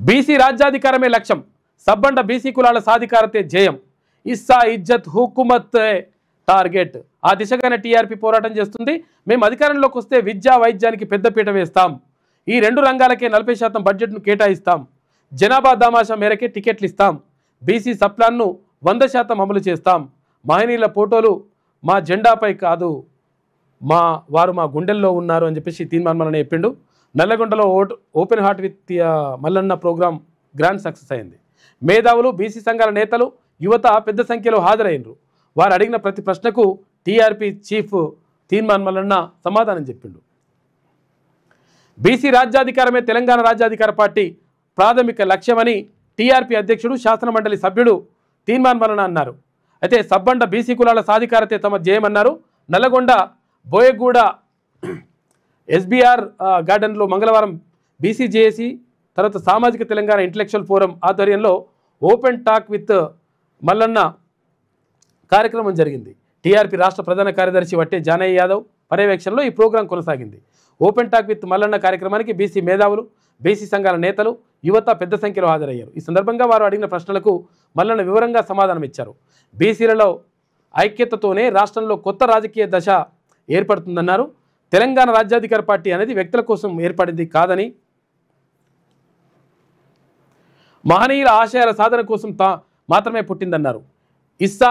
BC రాజ్యాధికారమే లక్ష్యం, సబ్బండ BC కులాల సాధికారతే జయం, ఇస్సా ఇజ్జత్ హుకుమత్ టార్గెట్. ఆ దిశగానే టీఆర్పీ పోరాటం చేస్తుంది. మేము అధికారంలోకి వస్తే విద్యా వైద్యానికి పెద్దపీట వేస్తాం, ఈ రెండు రంగాలకే 40% బడ్జెట్ను కేటాయిస్తాం, జనాభా దామాషా మేరకే టికెట్లు ఇస్తాం, బీసీ సప్లాన్ను 100% అమలు చేస్తాం, మహనీయుల ఫోటోలు మా జెండాపై కాదు, వారు మా గుండెల్లో ఉన్నారు అని చెప్పేసి తీర్మానం మల్లన్న చెప్పిండు. నల్లగొండలో open heart with Mallanna program grand success అయింది. మేధావులు, బీసీ సంఘాల నేతలు, యువత పెద్ద సంఖ్యలో హాజరైనరు. వారు అడిగిన ప్రతి ప్రశ్నకు టీఆర్పీ చీఫ్ తీర్మానం మల్లన్న సమాధానం చెప్పిండు. బీసీ రాజ్యాధికారమే తెలంగాణ రాజ్యాధికార పార్టీ ప్రాథమిక లక్ష్యమని టీఆర్పీ అధ్యక్షుడు, శాసనమండలి సభ్యుడు తీర్మానం మల్లన్న అన్నారు. అయితే సబ్బండ బీసీ కులాల సాధికారతే తమ జయమన్నారు. నల్లగొండ బోయగూడ ఎస్బీఆర్ గార్డెన్లో మంగళవారం బీసీ జేఏసీ తర్వాత సామాజిక తెలంగాణ ఇంటలెక్చువల్ ఫోరం ఆధ్వర్యంలో ఓపెన్ టాక్ విత్ మల్లన్న కార్యక్రమం జరిగింది. టీఆర్పీ రాష్ట్ర ప్రధాన కార్యదర్శి వట్టే జానయ్య యాదవ్ పర్యవేక్షణలో ఈ ప్రోగ్రాం కొనసాగింది. ఓపెన్ టాక్ విత్ మల్లన్న కార్యక్రమానికి బీసీ మేధావులు, బీసీ సంఘాల నేతలు, యువత పెద్ద సంఖ్యలో హాజరయ్యారు. ఈ సందర్భంగా వారు అడిగిన ప్రశ్నలకు మల్లన్న వివరంగా సమాధానం ఇచ్చారు. బీసీలలో ఐక్యతతోనే రాష్ట్రంలో కొత్త రాజకీయ దశ ఏర్పడుతుందన్నారు. తెలంగాణ రాజ్యాధికార పార్టీ అనేది వ్యక్తుల కోసం ఏర్పడింది కాదని, మహనీయుల ఆశయాల సాధన కోసం మాత్రమే పుట్టిందన్నారు. ఇస్సా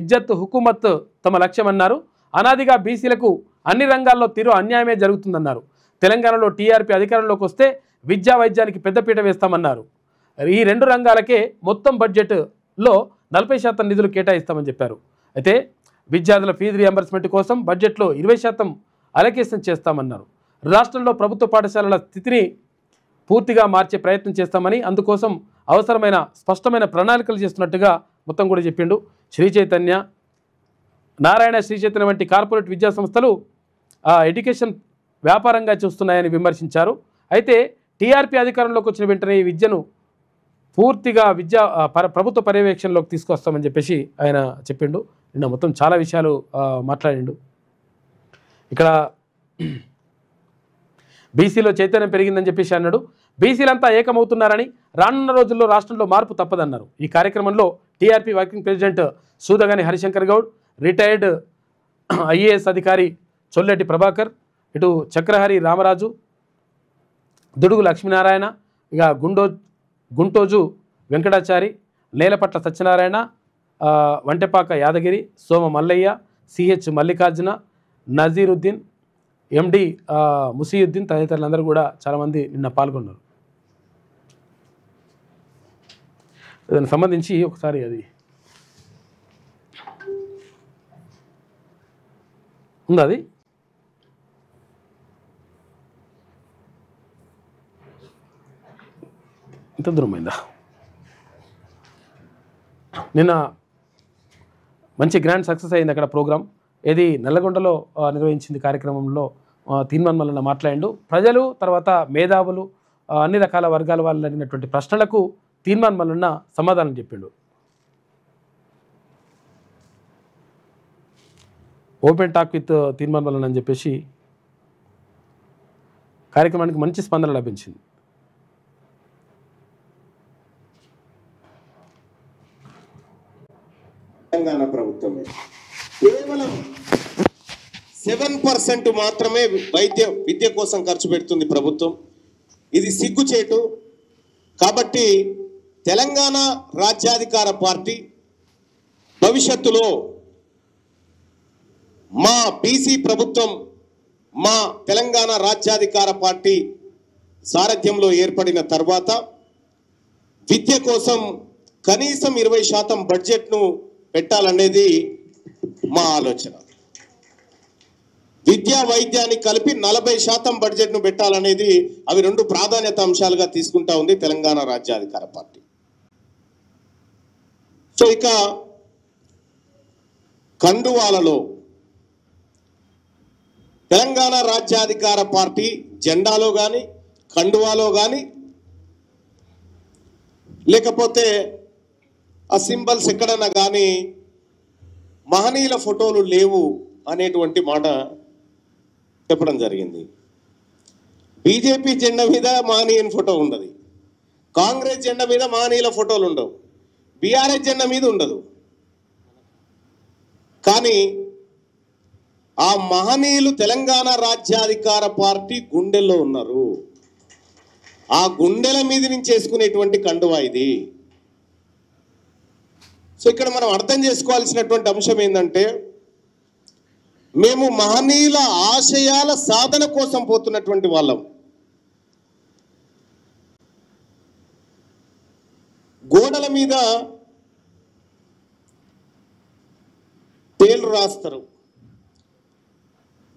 ఇజ్జత్ హుకుమత్ తమ లక్ష్యమన్నారు. అనాదిగా బీసీలకు అన్ని రంగాల్లో తీరు అన్యాయమే జరుగుతుందన్నారు. తెలంగాణలో టీఆర్పీ అధికారంలోకి వస్తే విద్యా వైద్యానికి పెద్దపీట వేస్తామన్నారు. ఈ రెండు రంగాలకే మొత్తం బడ్జెట్లో 40% నిధులు కేటాయిస్తామని చెప్పారు. అయితే విద్యార్థుల ఫీజు రియంబర్స్మెంట్ కోసం బడ్జెట్లో 20% అలొకేషన్ చేస్తామన్నారు. రాష్ట్రంలో ప్రభుత్వ పాఠశాలల స్థితిని పూర్తిగా మార్చే ప్రయత్నం చేస్తామని, అందుకోసం అవసరమైన స్పష్టమైన ప్రణాళికలు చేస్తున్నట్టుగా మొత్తం కూడా చెప్పిండు. శ్రీ చైతన్య, నారాయణ శ్రీ చైతన్య వంటి కార్పొరేట్ విద్యా సంస్థలు ఎడ్యుకేషన్ వ్యాపారంగా చూస్తున్నాయని విమర్శించారు. అయితే టీఆర్పీ అధికారంలోకి వచ్చిన వెంటనే ఈ విద్యను పూర్తిగా ప్రభుత్వ పర్యవేక్షణలోకి తీసుకొస్తామని చెప్పేసి ఆయన చెప్పిండు. నిన్న మొత్తం చాలా విషయాలు మాట్లాడిండు. ఇక్కడ బీసీలో చైతన్యం పెరిగిందని చెప్పేసి అన్నాడు. బీసీలంతా ఏకమవుతున్నారని, రానున్న రోజుల్లో రాష్ట్రంలో మార్పు తప్పదన్నారు. ఈ కార్యక్రమంలో TRP working president Sudagani Harishankar Goud, retired IAS అధికారి చొల్లెటి ప్రభాకర్, ఇటు చక్రహరి రామరాజు, దుడుగు లక్ష్మీనారాయణ, ఇక గుంటోజు వెంకటాచారి, నేలపట్ల సత్యనారాయణ, వంటెపాక యాదగిరి, సోమ మల్లయ్య, సిహెచ్ మల్లికార్జున, నజీరుద్దీన్, ఎండి ముసీయుద్దీన్ తదితరులందరూ కూడా చాలామంది నిన్న పాల్గొన్నారు. దానికి సంబంధించి ఒకసారి అది ఉందా, అది ఇంత దూరమైందా? నిన్న మంచి గ్రాండ్ సక్సెస్ అయింది అక్కడ ప్రోగ్రాం. ఏది నల్లగొండలో నిర్వహించింది కార్యక్రమంలో తీర్మానం మల్లన్న మాట్లాడిండు. ప్రజలు తర్వాత మేధావులు అన్ని రకాల వర్గాల వాళ్ళు అడిగినటువంటి ప్రశ్నలకు తీర్మానం మల్లన్న సమాధానం చెప్పిండు. ఓపెన్ టాక్ విత్ తీర్మానం మల్లన్న అని చెప్పేసి కార్యక్రమానికి మంచి స్పందన లభించింది. తెలంగాణ ప్రభుత్వమే కేవలం 7% మాత్రమే విద్య కోసం ఖర్చు పెడుతుంది ప్రభుత్వం. ఇది సిగ్గుచేటు. కాబట్టి తెలంగాణ రాజ్యాధికార పార్టీ భవిష్యత్తులో మా బీసీ ప్రభుత్వం, మా తెలంగాణ రాజ్యాధికార పార్టీ సారథ్యంలో ఏర్పడిన తర్వాత విద్య కోసం కనీసం 20% బడ్జెట్ను పెట్టాలనేది మా ఆలోచన. విద్యా వైద్యాన్ని కలిపి 40% బడ్జెట్ను పెట్టాలనేది అవి రెండు ప్రాధాన్యత అంశాలుగా తీసుకుంటా ఉంది తెలంగాణ రాజ్యాధికార పార్టీ. సో ఇక కండువాలలో తెలంగాణ రాజ్యాధికార పార్టీ జెండాలో కానీ కండువాలో కానీ లేకపోతే ఆ సింబల్స్ ఎక్కడన్నా కానీ మహనీయుల ఫోటోలు లేవు అనేటువంటి మాట చెప్పడం జరిగింది. బీజేపీ జెండా మీద మహనీయుని ఫోటో ఉన్నది, కాంగ్రెస్ జెండా మీద మహనీయుల ఫోటోలు ఉండవు, బీఆర్ఎస్ జెండా మీద ఉండదు. కానీ ఆ మహనీయులు తెలంగాణ రాజ్యాధికార పార్టీ గుండెల్లో ఉన్నారు. ఆ గుండెల మీద నుంచి చేసుకునేటువంటి కండువా ఇది. సో ఇక్కడ మనం అర్థం చేసుకోవాల్సినటువంటి అంశం ఏంటంటే, మేము మహనీయుల ఆశయాల సాధన కోసం పోతున్నటువంటి వాళ్ళం. గోడల మీద పేర్లు రాస్తారు,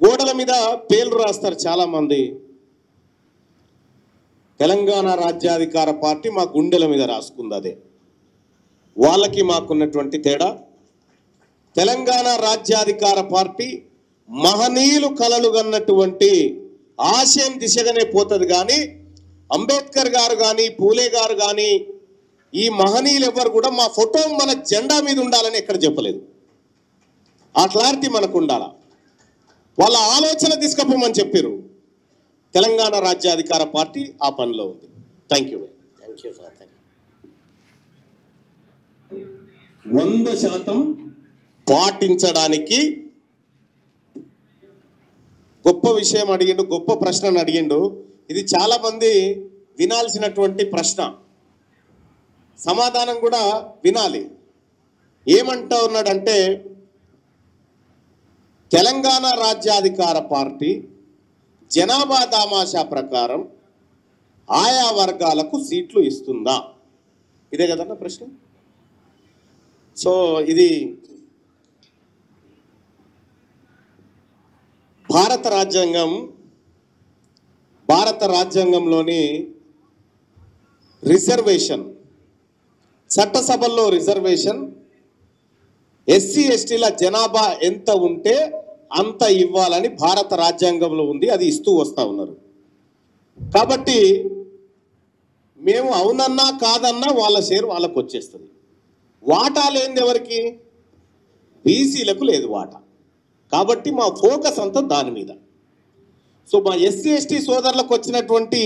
గోడల మీద పేర్లు రాస్తారు చాలామంది. తెలంగాణ రాజ్యాధికార పార్టీ మా గుండెల మీద రాసుకుంది. అదే వాళ్ళకి మాకున్నటువంటి తేడా. తెలంగాణ రాజ్యాధికార పార్టీ మహనీయులు కలలు కన్నటువంటి ఆశయం దిశగానే పోతుంది. కానీ అంబేద్కర్ గారు కానీ పూలే గారు కానీ ఈ మహనీయులు ఎవరు కూడా మా ఫోటో మన జెండా మీద ఉండాలని ఎక్కడ చెప్పలేదు. ఆ క్లారిటీ మనకు ఉండాల. వాళ్ళ ఆలోచన తీసుకపోమని చెప్పారు. తెలంగాణ రాజ్యాధికార పార్టీ ఆ పనిలో ఉంది. Thank you sir. 100% పాటించడానికి గొప్ప విషయం అడిగిండు, గొప్ప ప్రశ్నను అడిగిండు. ఇది చాలా మంది వినాల్సినటువంటి ప్రశ్న, సమాధానం కూడా వినాలి. ఏమంటా ఉన్నాడంటే, తెలంగాణ రాజ్యాధికార పార్టీ జనాభా దామాషా ప్రకారం ఆయా వర్గాలకు సీట్లు ఇస్తుందా? ఇదే కదన్న ప్రశ్న. సో ఇది భారత రాజ్యాంగంలోని రిజర్వేషన్, చట్టసభల్లో రిజర్వేషన్, ఎస్సీ ఎస్టీల జనాభా ఎంత ఉంటే అంత ఇవ్వాలని భారత రాజ్యాంగంలో ఉంది. అది ఇస్తూ వస్తూ ఉన్నారు. కాబట్టి మేము అవునన్నా కాదన్నా వాళ్ళ షేర్ వాళ్ళకు వచ్చేస్తుంది. వాటా లేనిది ఎవరికి? బీసీలకు లేదు వాటా. కాబట్టి మా ఫోకస్ అంతా దాని మీద. సో మా ఎస్సీ ఎస్టీ సోదరులకు వచ్చినటువంటి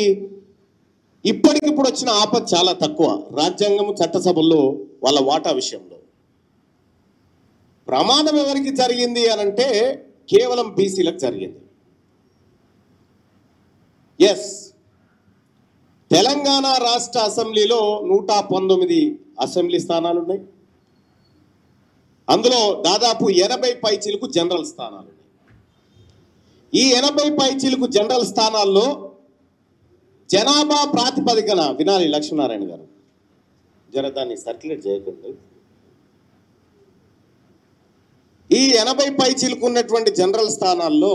ఇప్పటికిప్పుడు వచ్చిన ఆపద చాలా తక్కువ. రాజ్యాంగం చట్టసభల్లో వాళ్ళ వాటా విషయంలో ప్రమాదం ఎవరికి జరిగింది అనంటే కేవలం బీసీలకు జరిగింది. ఎస్, తెలంగాణ రాష్ట్ర అసెంబ్లీలో 119 అసెంబ్లీ స్థానాలు ఉన్నాయి. అందులో దాదాపు 80 పైచిలకు జనరల్ స్థానాలు ఉన్నాయి. ఈ 80 పైచిలకు జనరల్ స్థానాల్లో జనాభా ప్రాతిపదికన వినాలి లక్ష్మీనారాయణ గారు, జర దాన్ని సర్క్యులేట్ చేయకండి. ఈ 80 పైచిలకు ఉన్నటువంటి జనరల్ స్థానాల్లో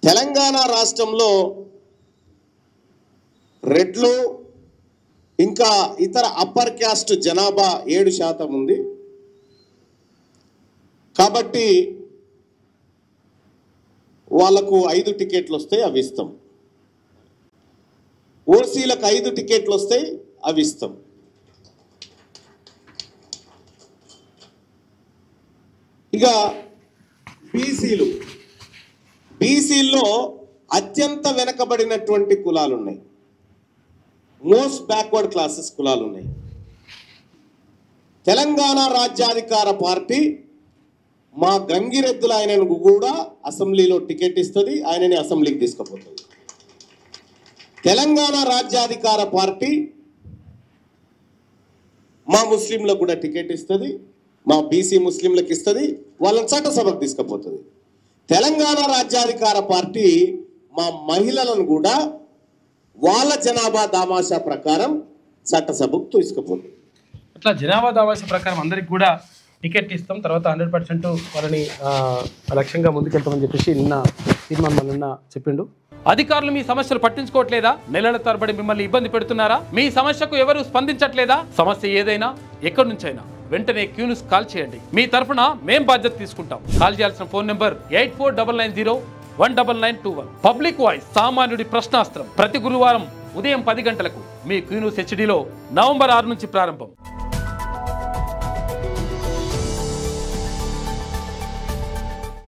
తెలంగాణ రాష్ట్రంలో రెడ్లు ఇంకా ఇతర అప్పర్ క్యాస్ట్ జనాభా 7% ఉంది. కాబట్టి వాళ్ళకు 5 టికెట్లు వస్తాయి, అవి ఇస్తాం. ఓసీలకు 5 టికెట్లు వస్తాయి, అవి ఇస్తాం. ఇక బీసీల్లో అత్యంత వెనకబడినటువంటి కులాలు ఉన్నాయి, మోస్ట్ బ్యాక్వర్డ్ క్లాసెస్ కులాలు ఉన్నాయి. తెలంగాణ రాజ్యాధికార పార్టీ మా గంగిరెద్దుల ఆయనకు కూడా అసెంబ్లీలో టికెట్ ఇస్తుంది, ఆయనని అసెంబ్లీకి తీసుకుపోతుంది. తెలంగాణ రాజ్యాధికార పార్టీ మా ముస్లింలకు కూడా టికెట్ ఇస్తుంది, మా బీసీ ముస్లింలకు ఇస్తుంది, వాళ్ళని చట్టసభకు తీసుకుపోతుంది. తెలంగాణ రాజ్యాధికార పార్టీ మా మహిళలను కూడా వాళ్ళ జనాభా దామాషా ప్రకారం చట్టసభకు తీసుకుపోతుంది. అట్లా జనాభా దామాషా ప్రకారం అందరికి కూడా టికెట్ ఇస్తాం, తర్వాత 100% వాళ్ళని లక్ష్యంగా ముందుకెళ్తామని చెప్పేసి నిన్న తీర్మానం చెప్పిండు. అధికారులు మీ సమస్యలు పట్టించుకోవట్లేదా? నెలల తరబడి మిమ్మల్ని ఇబ్బంది పెడుతున్నారా? మీ సమస్యకు ఎవరు స్పందించట్లేదా? సమస్య ఏదైనా ఎక్కడి నుంచైనా వెంటనే క్యూన్యూస్ కాల్ చేయండి. మీ తరఫున మేం బాధ్యత తీసుకుంటాం. కాల్ చేయాల్సిన ఫోన్ నెంబర్ 8499019921. పబ్లిక్ వాయిస్, సామాన్యుడి ప్రశ్నాస్త్రం. ప్రతి గురువారం ఉదయం 10 గంటలకు మీ క్యూన్యూస్ హెచ్డీలో నవంబర్ 6 నుంచి ప్రారంభం.